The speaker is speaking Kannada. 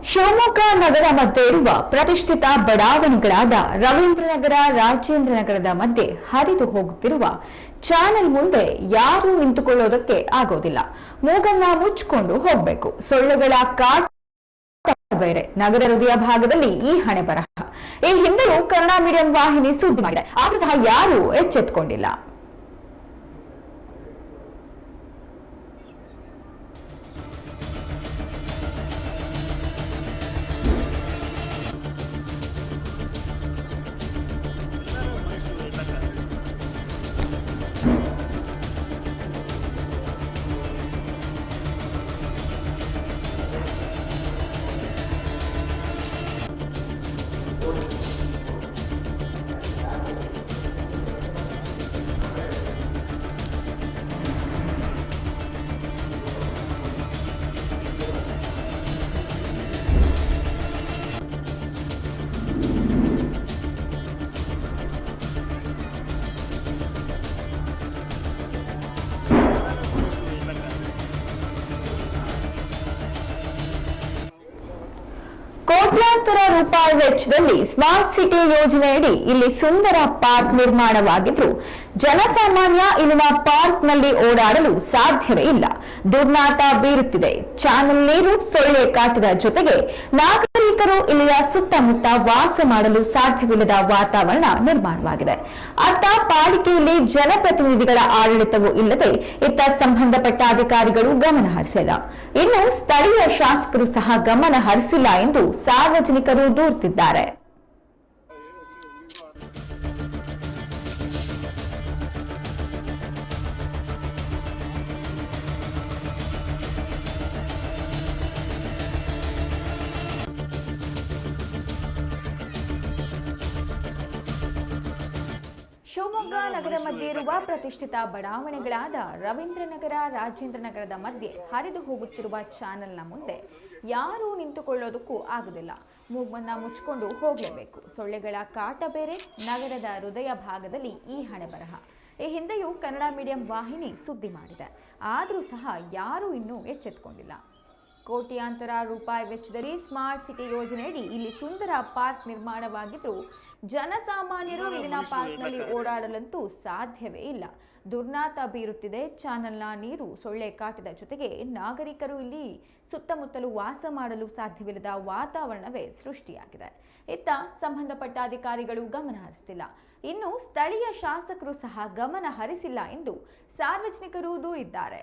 ಶಿವಮೊಗ್ಗ ನಗರ ಮಧ್ಯೆ ಇರುವ ಪ್ರತಿಷ್ಠಿತ ಬಡಾವಣೆಗಳಾದ ರವೀಂದ್ರನಗರ, ರಾಜೇಂದ್ರ ನಗರದ ಮಧ್ಯೆ ಹರಿದು ಹೋಗುತ್ತಿರುವ ಚಾನೆಲ್ ಮುಂದೆ ಯಾರೂ ನಿಂತುಕೊಳ್ಳೋದಕ್ಕೆ ಆಗೋದಿಲ್ಲ. ಮೂಗನ್ನ ಮುಚ್ಚಿಕೊಂಡು ಹೋಗಬೇಕು. ಸೊಳ್ಳೆಗಳ ಕಾಟ ಬೇರೆ. ನಗರ ಹೃದಯ ಭಾಗದಲ್ಲಿ ಈ ಹಣೆ ಬರಹ. ಈ ಹಿಂದೆಯೂ ಕನ್ನಡ ಮೀಡಿಯಂ ವಾಹಿನಿ ಸುದ್ದಿ ಮಾಡಿದೆ, ಆದರೂ ಸಹ ಯಾರೂ ಎಚ್ಚೆತ್ತುಕೊಂಡಿಲ್ಲ. ಕೋಟ್ಯಾಂತರ ರೂಪಾಯಿ ವೆಚ್ಚದಲ್ಲಿ ಸ್ಮಾರ್ಟ್ ಸಿಟಿ ಯೋಜನೆಯಡಿ ಇಲ್ಲಿ ಸುಂದರ ಪಾರ್ಕ್ ನಿರ್ಮಾಣವಾಗಿದ್ದು, ಜನಸಾಮಾನ್ಯ ಇಲ್ಲಿನ ಪಾರ್ಕ್ನಲ್ಲಿ ಓಡಾಡಲು ಸಾಧ್ಯವೇ ಇಲ್ಲ. ದುರ್ನಾತ ಬೀರುತ್ತಿದೆ. ಚಾನಲ್ ನೀರು, ಸೊಳ್ಳೆ ಕಾಟದ ಜೊತೆಗೆ ನಾಗರಿಕರು ಇಲ್ಲಿಯ ಸುತ್ತಮುತ್ತ ವಾಸ ಮಾಡಲು ಸಾಧ್ಯವಿಲ್ಲದ ವಾತಾವರಣ ನಿರ್ಮಾಣವಾಗಿದೆ. ಅತ್ತ ಪಾಲಿಕೆಯಲ್ಲಿ ಜನಪ್ರತಿನಿಧಿಗಳ ಆಡಳಿತವೂ ಇಲ್ಲದೆ ಇತ್ತ ಸಂಬಂಧಪಟ್ಟ ಅಧಿಕಾರಿಗಳು ಗಮನ ಹರಿಸಿಲ್ಲ. ಇನ್ನು ಸ್ಥಳೀಯ ಶಾಸಕರು ಸಹ ಗಮನ ಹರಿಸಿಲ್ಲ ಎಂದು ಸಾರ್ವಜನಿಕರು ದೂರುತ್ತಿದ್ದಾರೆ. ಶಿವಮೊಗ್ಗ ನಗರ ಮಧ್ಯೆ ಇರುವ ಪ್ರತಿಷ್ಠಿತ ಬಡಾವಣೆಗಳಾದ ರವೀಂದ್ರನಗರ, ರಾಜೇಂದ್ರ ನಗರದ ಮಧ್ಯೆ ಹರಿದು ಹೋಗುತ್ತಿರುವ ಚಾನೆಲ್ನ ಮುಂದೆ ಯಾರೂ ನಿಂತುಕೊಳ್ಳೋದಕ್ಕೂ ಆಗುವುದಿಲ್ಲ. ಮೂಗನ್ನ ಮುಚ್ಚಿಕೊಂಡು ಹೋಗಲೇಬೇಕು. ಸೊಳ್ಳೆಗಳ ಕಾಟ ಬೇರೆ. ನಗರದ ಹೃದಯ ಭಾಗದಲ್ಲಿ ಈ ಹಣೆ ಬರಹ. ಈ ಹಿಂದೆಯೂ ಕನ್ನಡ ಮೀಡಿಯಂ ವಾಹಿನಿ ಸುದ್ದಿ ಮಾಡಿದೆ, ಆದರೂ ಸಹ ಯಾರೂ ಇನ್ನೂ ಎಚ್ಚೆತ್ತುಕೊಂಡಿಲ್ಲ. ಕೋಟ್ಯಾಂತರ ರೂಪಾಯಿ ವೆಚ್ಚದಲ್ಲಿ ಸ್ಮಾರ್ಟ್ ಸಿಟಿ ಯೋಜನೆಯಡಿ ಇಲ್ಲಿ ಸುಂದರ ಪಾರ್ಕ್ ನಿರ್ಮಾಣವಾಗಿದ್ದು, ಜನಸಾಮಾನ್ಯರು ಇಲ್ಲಿನ ಪಾರ್ಕ್ನಲ್ಲಿ ಓಡಾಡಲಂತೂ ಸಾಧ್ಯವೇ ಇಲ್ಲ. ದುರ್ನಾತ ಬೀರುತ್ತಿದೆ. ಚಾನಲ್ನ ನೀರು, ಸೊಳ್ಳೆ ಕಾಟದ ಜೊತೆಗೆ ನಾಗರಿಕರು ಇಲ್ಲಿ ಸುತ್ತಮುತ್ತಲು ವಾಸ ಮಾಡಲು ಸಾಧ್ಯವಿಲ್ಲದ ವಾತಾವರಣವೇ ಸೃಷ್ಟಿಯಾಗಿದೆ. ಇತ್ತ ಸಂಬಂಧಪಟ್ಟ ಅಧಿಕಾರಿಗಳು ಗಮನ ಹರಿಸುತ್ತಿಲ್ಲ. ಇನ್ನು ಸ್ಥಳೀಯ ಶಾಸಕರು ಸಹ ಗಮನ ಹರಿಸಿಲ್ಲ ಎಂದು ಸಾರ್ವಜನಿಕರು ದೂರಿದ್ದಾರೆ.